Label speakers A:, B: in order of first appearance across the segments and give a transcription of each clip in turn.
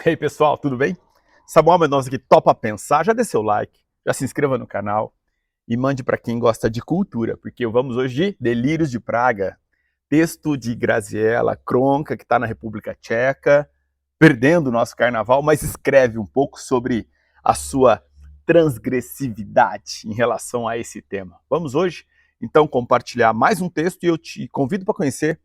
A: E aí, pessoal, tudo bem? Samuel Mendonça aqui, topa pensar. Já dê seu like, já se inscreva no canal e mande para quem gosta de cultura, porque vamos hoje de Delírios de Praga, texto de Graziella Kronka, que está na República Tcheca, perdendo o nosso carnaval, mas escreve um pouco sobre a sua transgressividade em relação a esse tema. Vamos hoje, então, compartilhar mais um texto e eu te convido para conhecer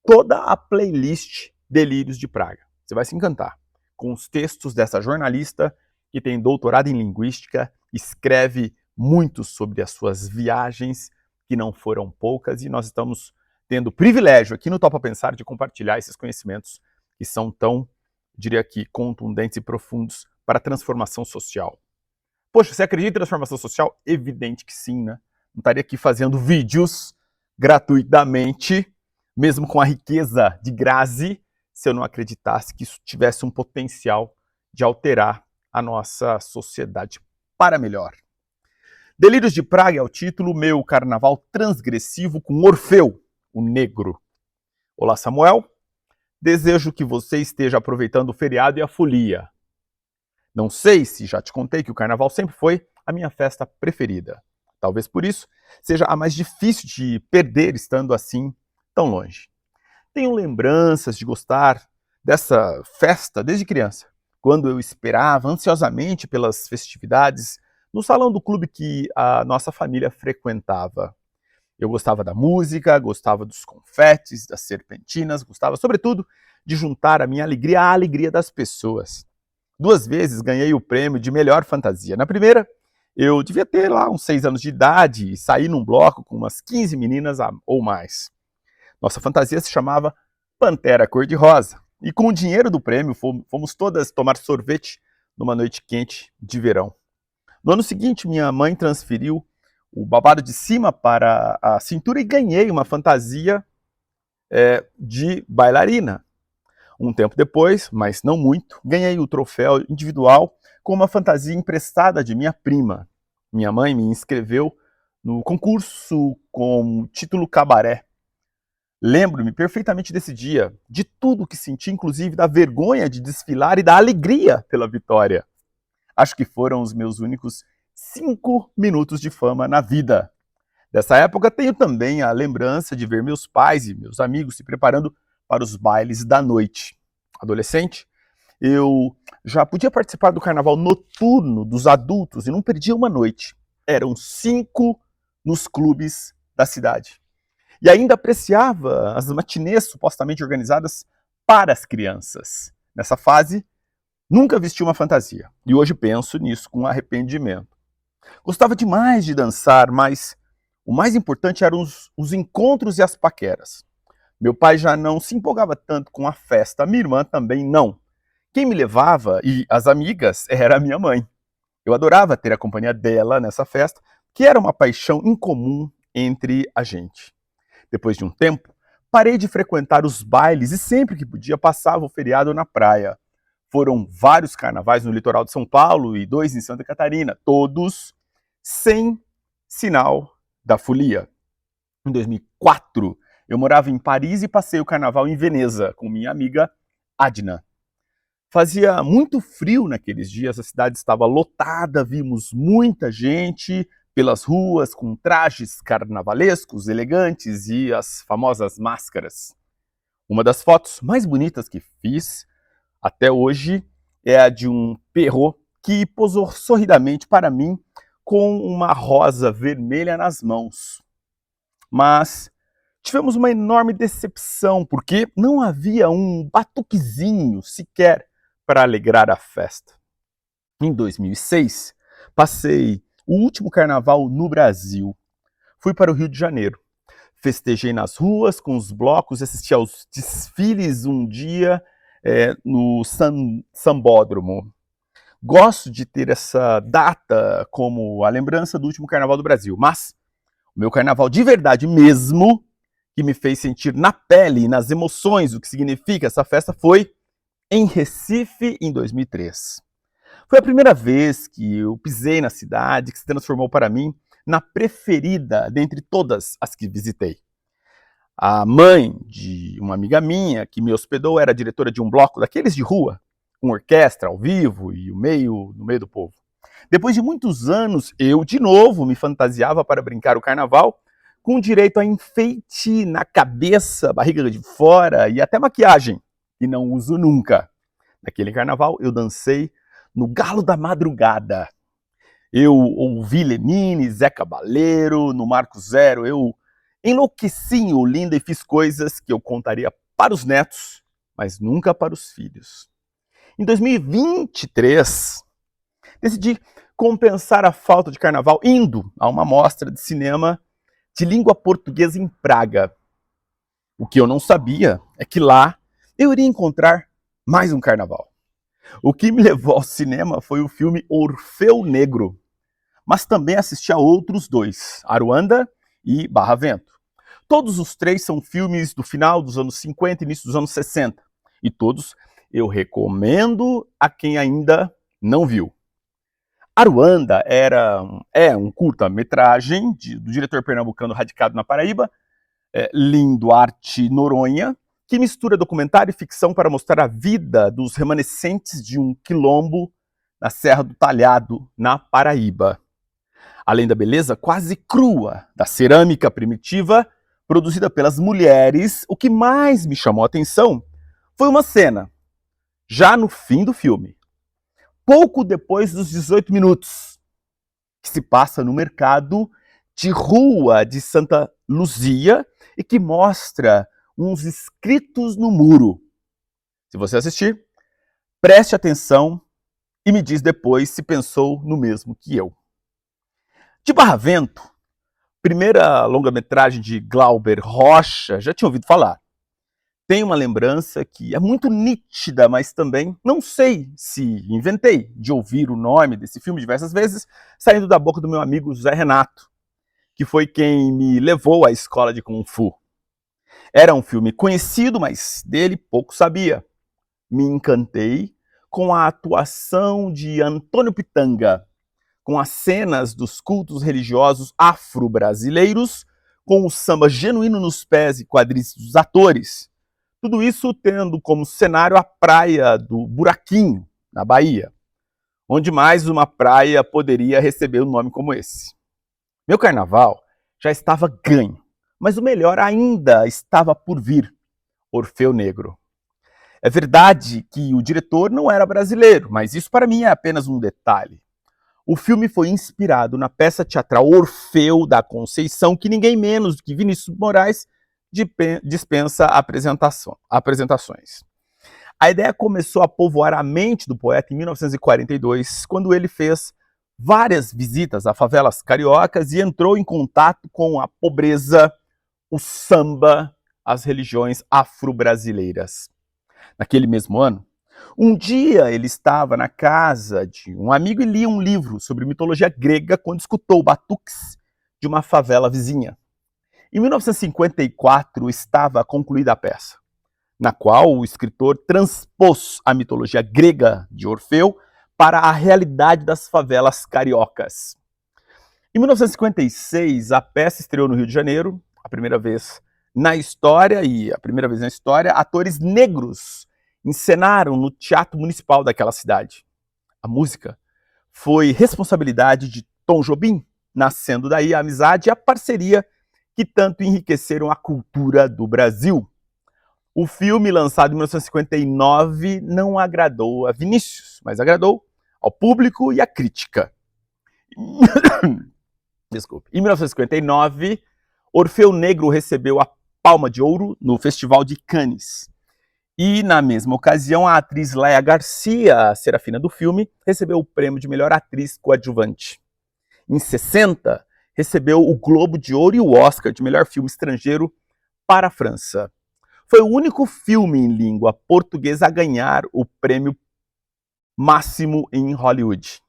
A: toda a playlist Delírios de Praga. Você vai se encantar com os textos dessa jornalista que tem doutorado em linguística, escreve muito sobre as suas viagens, que não foram poucas, e nós estamos tendo o privilégio aqui no Topa Pensar de compartilhar esses conhecimentos que são tão, diria aqui, contundentes e profundos para a transformação social. Poxa, você acredita em transformação social? Evidente que sim, né? Não estaria aqui fazendo vídeos gratuitamente, mesmo com a riqueza de Grazi, se eu não acreditasse que isso tivesse um potencial de alterar a nossa sociedade para melhor. Delírios de Praga é o título, meu carnaval transgressivo com Orfeu, o negro. Olá, Samuel. Desejo que você esteja aproveitando o feriado e a folia. Não sei se já te contei que o carnaval sempre foi a minha festa preferida. Talvez por isso seja a mais difícil de perder estando assim tão longe. Tenho lembranças de gostar dessa festa desde criança, quando eu esperava ansiosamente pelas festividades no salão do clube que a nossa família frequentava. Eu gostava da música, gostava dos confetes, das serpentinas, gostava, sobretudo, de juntar a minha alegria à alegria das pessoas. 2 vezes ganhei o prêmio de melhor fantasia. Na primeira, eu devia ter lá uns 6 anos de idade e saí num bloco com umas 15 meninas ou mais. Nossa fantasia se chamava Pantera Cor-de-Rosa. E com o dinheiro do prêmio, fomos todas tomar sorvete numa noite quente de verão. No ano seguinte, minha mãe transferiu o babado de cima para a cintura e ganhei uma fantasia de bailarina. Um tempo depois, mas não muito, ganhei o troféu individual com uma fantasia emprestada de minha prima. Minha mãe me inscreveu no concurso com o título Cabaré. Lembro-me perfeitamente desse dia, de tudo que senti, inclusive da vergonha de desfilar e da alegria pela vitória. Acho que foram os meus únicos 5 minutos de fama na vida. Dessa época tenho também a lembrança de ver meus pais e meus amigos se preparando para os bailes da noite. Adolescente, eu já podia participar do carnaval noturno dos adultos e não perdia uma noite. Eram 5 nos clubes da cidade. E ainda apreciava as matinês supostamente organizadas para as crianças. Nessa fase, nunca vesti uma fantasia. E hoje penso nisso com arrependimento. Gostava demais de dançar, mas o mais importante eram os encontros e as paqueras. Meu pai já não se empolgava tanto com a festa, minha irmã também não. Quem me levava, e as amigas, era a minha mãe. Eu adorava ter a companhia dela nessa festa, que era uma paixão incomum entre a gente. Depois de um tempo, parei de frequentar os bailes e sempre que podia passava o feriado na praia. Foram vários carnavais no litoral de São Paulo e 2 em Santa Catarina, todos sem sinal da folia. Em 2004, eu morava em Paris e passei o carnaval em Veneza com minha amiga Adna. Fazia muito frio naqueles dias, a cidade estava lotada, vimos muita gente pelas ruas com trajes carnavalescos, elegantes e as famosas máscaras. Uma das fotos mais bonitas que fiz até hoje é a de um perro que posou sorridamente para mim com uma rosa vermelha nas mãos. Mas tivemos uma enorme decepção, porque não havia um batuquezinho sequer para alegrar a festa. Em 2006, passei o último carnaval no Brasil. Fui para o Rio de Janeiro. Festejei nas ruas, com os blocos, assisti aos desfiles um dia no Sambódromo. Gosto de ter essa data como a lembrança do último carnaval do Brasil, mas o meu carnaval de verdade mesmo, que me fez sentir na pele e nas emoções o que significa essa festa, foi em Recife, em 2003. Foi a primeira vez que eu pisei na cidade, que se transformou para mim na preferida dentre todas as que visitei. A mãe de uma amiga minha que me hospedou era diretora de um bloco daqueles de rua, com orquestra ao vivo e no meio do povo. Depois de muitos anos, eu, de novo, me fantasiava para brincar o carnaval, com direito a enfeite na cabeça, barriga de fora e até maquiagem, que não uso nunca. Naquele carnaval, eu dancei no Galo da Madrugada. Eu ouvi Lenine, Zé Cabaleiro, no Marco Zero, eu enlouqueci em Olinda e fiz coisas que eu contaria para os netos, mas nunca para os filhos. Em 2023, decidi compensar a falta de carnaval indo a uma mostra de cinema de língua portuguesa em Praga. O que eu não sabia é que lá eu iria encontrar mais um carnaval. O que me levou ao cinema foi o filme Orfeu Negro, mas também assisti a outros dois, Aruanda e Barra Vento. Todos os três são filmes do final dos anos 50 e início dos anos 60, e todos eu recomendo a quem ainda não viu. Aruanda é um curta-metragem do diretor pernambucano radicado na Paraíba, Lin Duarte Noronha, que mistura documentário e ficção para mostrar a vida dos remanescentes de um quilombo na Serra do Talhado, na Paraíba. Além da beleza quase crua da cerâmica primitiva produzida pelas mulheres, o que mais me chamou a atenção foi uma cena, já no fim do filme, pouco depois dos 18 minutos, que se passa no mercado de rua de Santa Luzia e que mostra uns escritos no muro. Se você assistir, preste atenção e me diz depois se pensou no mesmo que eu. De Barra Vento, primeira longa-metragem de Glauber Rocha, já tinha ouvido falar. Tem uma lembrança que é muito nítida, mas também não sei se inventei de ouvir o nome desse filme diversas vezes, saindo da boca do meu amigo José Renato, que foi quem me levou à escola de Kung Fu. Era um filme conhecido, mas dele pouco sabia. Me encantei com a atuação de Antônio Pitanga, com as cenas dos cultos religiosos afro-brasileiros, com o samba genuíno nos pés e quadris dos atores. Tudo isso tendo como cenário a praia do Buraquinho, na Bahia, onde mais uma praia poderia receber um nome como esse. Meu carnaval já estava ganho, mas o melhor ainda estava por vir, Orfeu Negro. É verdade que o diretor não era brasileiro, mas isso para mim é apenas um detalhe. O filme foi inspirado na peça teatral Orfeu da Conceição, que ninguém menos do que Vinícius Moraes dispensa apresentações. A ideia começou a povoar a mente do poeta em 1942, quando ele fez várias visitas a favelas cariocas e entrou em contato com a pobreza, o samba, as religiões afro-brasileiras. Naquele mesmo ano, um dia ele estava na casa de um amigo e lia um livro sobre mitologia grega quando escutou batuques de uma favela vizinha. Em 1954 estava concluída a peça, na qual o escritor transpôs a mitologia grega de Orfeu para a realidade das favelas cariocas. Em 1956, a peça estreou no Rio de Janeiro, a primeira vez na história, atores negros encenaram no Teatro Municipal daquela cidade. A música foi responsabilidade de Tom Jobim, nascendo daí a amizade e a parceria que tanto enriqueceram a cultura do Brasil. O filme, lançado em 1959, não agradou a Vinícius, mas agradou ao público e à crítica. Desculpe. Em 1959, Orfeu Negro recebeu a Palma de Ouro no Festival de Cannes. E, na mesma ocasião, a atriz Léa Garcia, a Serafina do filme, recebeu o prêmio de melhor atriz coadjuvante. Em 60, recebeu o Globo de Ouro e o Oscar de melhor filme estrangeiro para a França. Foi o único filme em língua portuguesa a ganhar o prêmio máximo em Hollywood.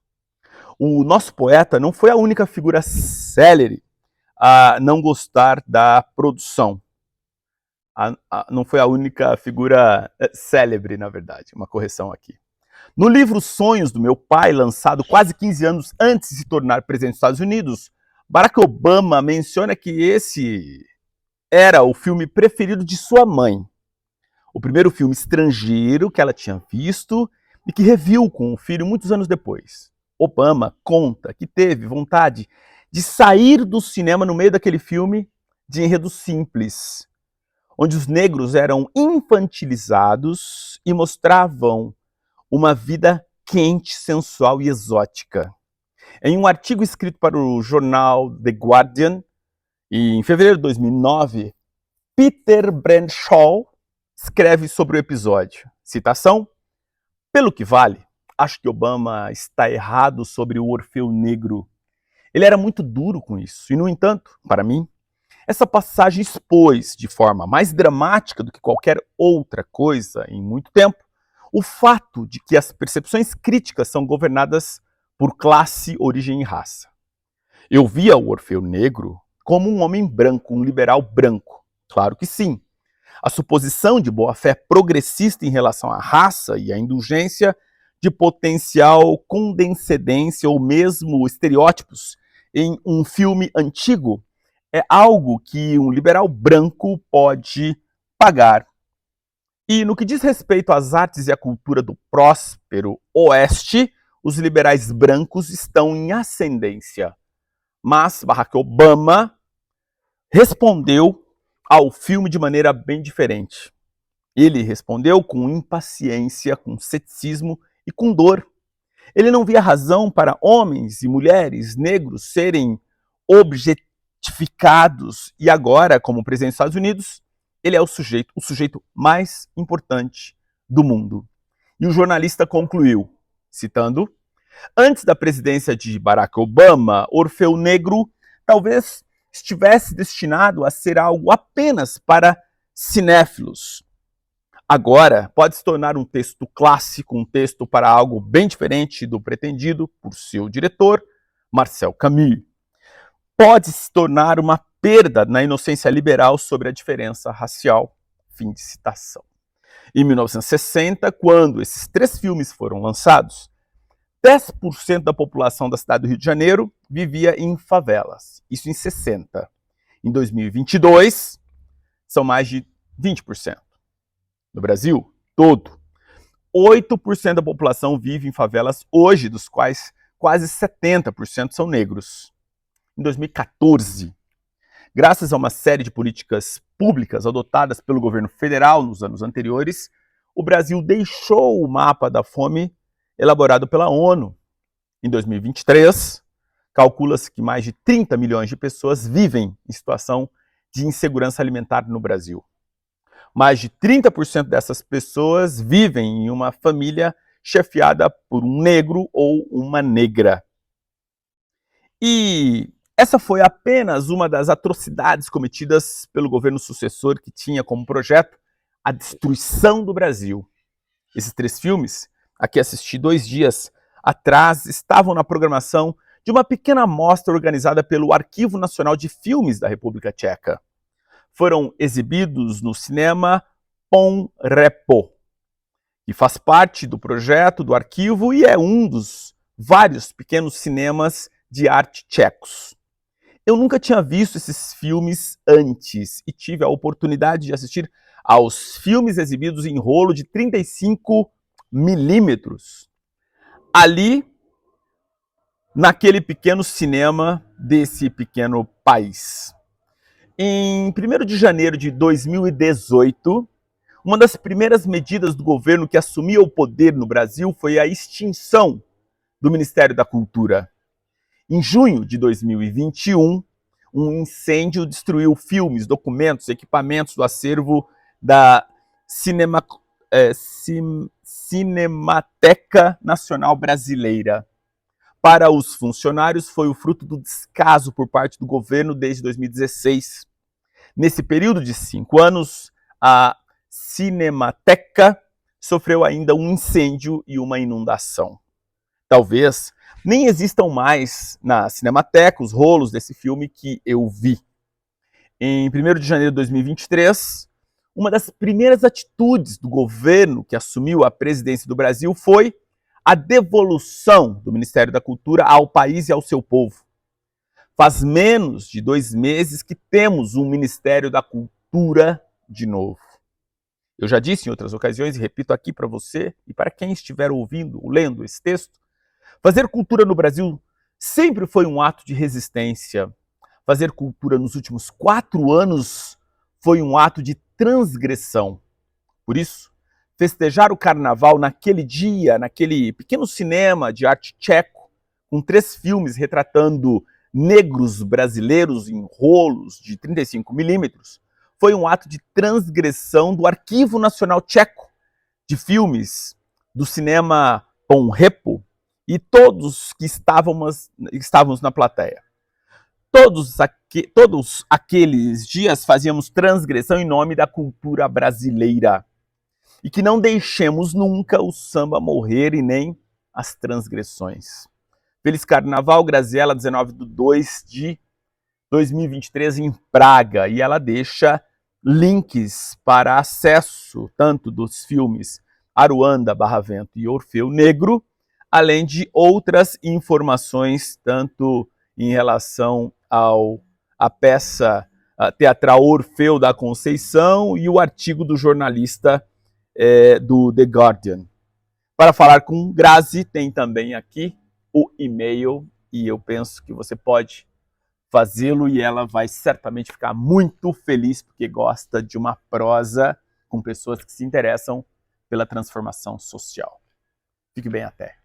A: O nosso poeta não foi a única figura célere a não gostar da produção. Não foi a única figura célebre, na verdade, uma correção aqui. No livro Sonhos do Meu Pai, lançado quase 15 anos antes de se tornar presidente dos Estados Unidos, Barack Obama menciona que esse era o filme preferido de sua mãe. O primeiro filme estrangeiro que ela tinha visto e que reviu com o filho muitos anos depois. Obama conta que teve vontade de sair do cinema no meio daquele filme de enredo simples, onde os negros eram infantilizados e mostravam uma vida quente, sensual e exótica. Em um artigo escrito para o jornal The Guardian, em fevereiro de 2009, Peter Bradshaw escreve sobre o episódio. Citação: "Pelo que vale, acho que Obama está errado sobre o Orfeu Negro. Ele era muito duro com isso. E, no entanto, para mim, essa passagem expôs, de forma mais dramática do que qualquer outra coisa em muito tempo, o fato de que as percepções críticas são governadas por classe, origem e raça. Eu via o Orfeu Negro como um homem branco, um liberal branco. Claro que sim. A suposição de boa-fé progressista em relação à raça e à indulgência de potencial condescendência ou mesmo estereótipos em um filme antigo é algo que um liberal branco pode pagar. E no que diz respeito às artes e à cultura do próspero Oeste, os liberais brancos estão em ascendência. Mas Barack Obama respondeu ao filme de maneira bem diferente. Ele respondeu com impaciência, com ceticismo e com dor. Ele não via razão para homens e mulheres negros serem objetificados e agora, como presidente dos Estados Unidos, ele é o sujeito mais importante do mundo. E o jornalista concluiu, citando: "Antes da presidência de Barack Obama, Orfeu Negro talvez estivesse destinado a ser algo apenas para cinéfilos. Agora, pode se tornar um texto clássico, um texto para algo bem diferente do pretendido por seu diretor, Marcel Camus. Pode se tornar uma perda na inocência liberal sobre a diferença racial." Fim de citação. Em 1960, quando esses 3 filmes foram lançados, 10% da população da cidade do Rio de Janeiro vivia em favelas. Isso em 60. Em 2022, são mais de 20%. No Brasil todo, 8% da população vive em favelas hoje, dos quais quase 70% são negros. Em 2014, graças a uma série de políticas públicas adotadas pelo governo federal nos anos anteriores, o Brasil deixou o mapa da fome elaborado pela ONU. Em 2023, calcula-se que mais de 30 milhões de pessoas vivem em situação de insegurança alimentar no Brasil. Mais de 30% dessas pessoas vivem em uma família chefiada por um negro ou uma negra. E essa foi apenas uma das atrocidades cometidas pelo governo sucessor, que tinha como projeto a destruição do Brasil. Esses 3 filmes, a que assisti 2 dias atrás, estavam na programação de uma pequena mostra organizada pelo Arquivo Nacional de Filmes da República Tcheca. Foram exibidos no cinema Pon Repo, que faz parte do projeto do arquivo e é um dos vários pequenos cinemas de arte tchecos. Eu nunca tinha visto esses filmes antes e tive a oportunidade de assistir aos filmes exibidos em rolo de 35 milímetros. Ali, naquele pequeno cinema desse pequeno país. Em 1º de janeiro de 2018, uma das primeiras medidas do governo que assumia o poder no Brasil foi a extinção do Ministério da Cultura. Em junho de 2021, um incêndio destruiu filmes, documentos, equipamentos do acervo da Cinemateca Nacional Brasileira. Para os funcionários, foi o fruto do descaso por parte do governo desde 2016. Nesse período de 5 anos, a Cinemateca sofreu ainda um incêndio e uma inundação. Talvez nem existam mais na Cinemateca os rolos desse filme que eu vi. Em 1º de janeiro de 2023, uma das primeiras atitudes do governo que assumiu a presidência do Brasil foi a devolução do Ministério da Cultura ao país e ao seu povo. Faz menos de 2 meses que temos um Ministério da Cultura de novo. Eu já disse em outras ocasiões e repito aqui para você e para quem estiver ouvindo ou lendo esse texto, fazer cultura no Brasil sempre foi um ato de resistência. Fazer cultura nos últimos 4 anos foi um ato de transgressão. Por isso, festejar o carnaval naquele dia, naquele pequeno cinema de arte tcheco, com 3 filmes retratando negros brasileiros em rolos de 35mm, foi um ato de transgressão do Arquivo Nacional Tcheco de Filmes, do cinema Ponrepo, e todos que estávamos na plateia. Todos aqueles dias fazíamos transgressão em nome da cultura brasileira. E que não deixemos nunca o samba morrer e nem as transgressões. Feliz Carnaval, Graziella, 19/2/2023 em Praga. E ela deixa links para acesso tanto dos filmes Aruanda, Barra Vento e Orfeu Negro, além de outras informações, tanto em relação à peça teatral Orfeu da Conceição e o artigo do jornalista do The Guardian. Para falar com Grazi, tem também aqui o e-mail, e eu penso que você pode fazê-lo e ela vai certamente ficar muito feliz porque gosta de uma prosa com pessoas que se interessam pela transformação social. Fique bem até.